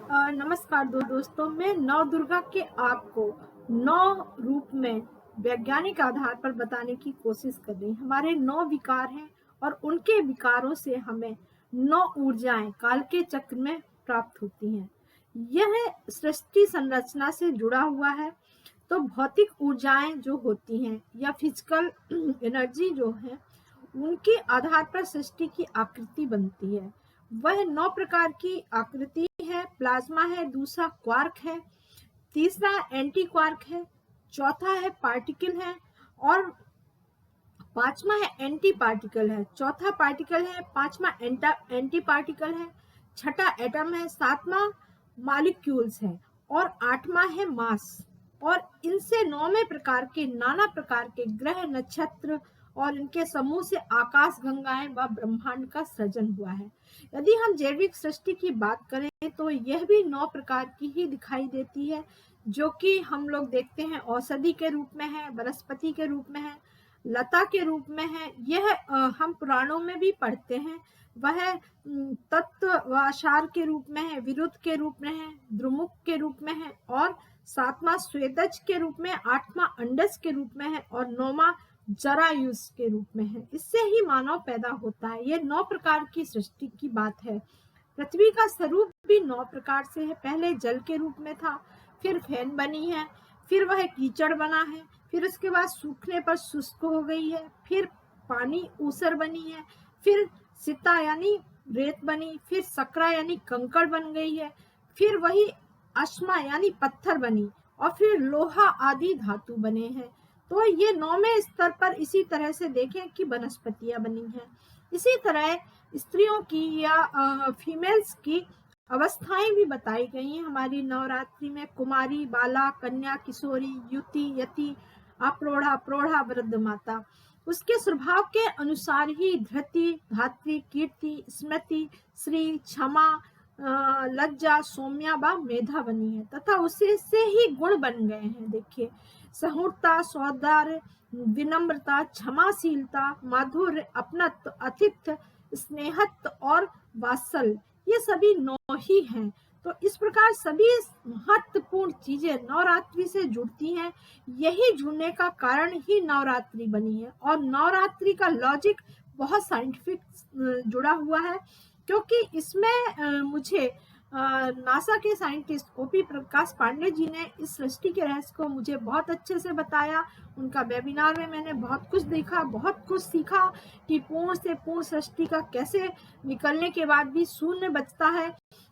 नमस्कार दोस्तों, मैं नव दुर्गा के आपको 9 रूप में वैज्ञानिक आधार पर बताने की कोशिश कर रही हूँ। हमारे 9 विकार हैं और उनके विकारों से हमें 9 ऊर्जाएं काल के चक्र में प्राप्त होती हैं। यह सृष्टि संरचना से जुड़ा हुआ है। तो भौतिक ऊर्जाएं जो होती हैं या फिजिकल एनर्जी जो है, उनके आधार पर सृष्टि की आकृति बनती है। वह 9 प्रकार की आकृति है। प्लाज्मा है, दूसरा क्वार्क है, तीसरा एंटी क्वार्क है, चौथा है पार्टिकल है, और पांचवा है एंटी पार्टिकल है, चौथा पार्टिकल है, पांचवा एंटी पार्टिकल है, छठा एटम है, सातवां मॉलिक्यूल्स है और आठवां है मास। और इनसे 9वें प्रकार के नाना प्रकार के ग्रह, नक्षत्र और इनके समूह से आकाश गंगाएं व ब्रह्मांड का सृजन हुआ है। यदि हम जैविक सृष्टि की बात करें तो यह भी 9 प्रकार की ही दिखाई देती है, जो कि हम लोग देखते हैं औषधि के रूप में है, वनस्पति के रूप में है, लता के रूप में है। यह हम पुराणों में भी पढ़ते हैं। वह तत्व वाशार के रूप में है, विरुद्ध के रूप में है, द्रुमुख के रूप में है, और सातवां स्वेदज के रूप में, आठवां अंडस के रूप में है और नौवां जरायुज के रूप में है। इससे ही मानव पैदा होता है। यह 9 प्रकार की सृष्टि की बात है। पृथ्वी का स्वरूप भी 9 प्रकार से है। पहले जल के रूप में था, फिर फेन बनी है, फिर वह कीचड़ बना है, फिर उसके बाद सूखने पर शुष्क हो गई है, फिर पानी ऊसर बनी है, फिर सिता यानी रेत बनी, फिर सकरा यानी कंकड़ बन गई है, फिर वही अश्मा यानी पत्थर बनी, और फिर लोहा आदि धातु बने हैं। तो ये 9वें स्तर पर इसी तरह से देखें कि वनस्पतियां बनी हैं। इसी तरह स्त्रियों की या फीमेल्स की अवस्थाएं भी बताई गई हैं हमारी नवरात्रि में। कुमारी, बाला, कन्या, किशोरी, युति, यति, अप्रोढ़ा, प्रौढ़ा, वृद्ध माता। उसके स्वभाव के अनुसार ही धृति, धात्री, कीर्ति, स्मृति, श्री, क्षमा, लज्जा, सौम्या व मेधा बनी है, तथा उसे से ही गुण बन गए हैं। देखिए, सहुरता, सौदार्य, विनम्रता, क्षमाशीलता, माधुर्य, अपनत्व, अतिथ्य, स्नेहत्व और वात्सल्य, ये सभी 9 ही हैं। तो इस प्रकार सभी महत्वपूर्ण चीजें नवरात्रि से जुड़ती हैं। यही जुड़ने का कारण ही नवरात्रि बनी है। और नवरात्रि का लॉजिक बहुत साइंटिफिक जुड़ा हुआ है, क्योंकि इसमें मुझे नासा के साइंटिस्ट ओपी प्रकाश पांडे जी ने इस सृष्टि के रहस्य को मुझे बहुत अच्छे से बताया। उनका वेबिनार में मैंने बहुत कुछ देखा, बहुत कुछ सीखा कि पूर्ण से पूर्ण सृष्टि का कैसे निकलने के बाद भी शून्य बचता है।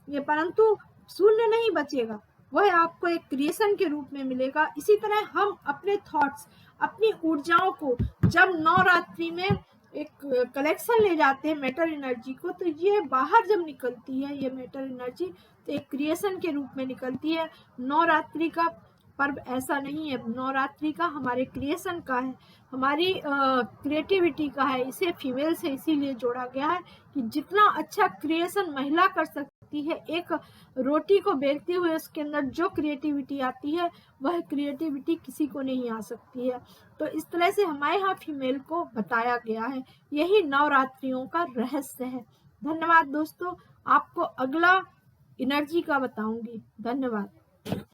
ये परंतु शून्य नहीं बचेगा, वह आपको एक क्रिएशन के रूप में मिलेगा। इसी तरह हम अपने थॉट्स, अपनी ऊर्जाओं को जब नवरात्रि में एक कलेक्शन ले जाते हैं मैटर एनर्जी को, तो ये बाहर जब निकलती है ये मैटर एनर्जी, तो एक क्रिएशन के रूप में निकलती है। नवरात्रि का पर्व ऐसा नहीं है, नवरात्रि का हमारे क्रिएशन का है, हमारी क्रिएटिविटी का है। इसे फीमेल से इसीलिए जोड़ा गया है कि जितना अच्छा क्रिएशन महिला कर सकती है, एक रोटी को बेलते हुए उसके अंदर जो क्रिएटिविटी आती है, वह क्रिएटिविटी किसी को नहीं आ सकती है। तो इस तरह से हमारे यहाँ फीमेल को बताया गया है। यही नवरात्रियों का रहस्य है। धन्यवाद दोस्तों, आपको अगला एनर्जी का बताऊंगी। धन्यवाद।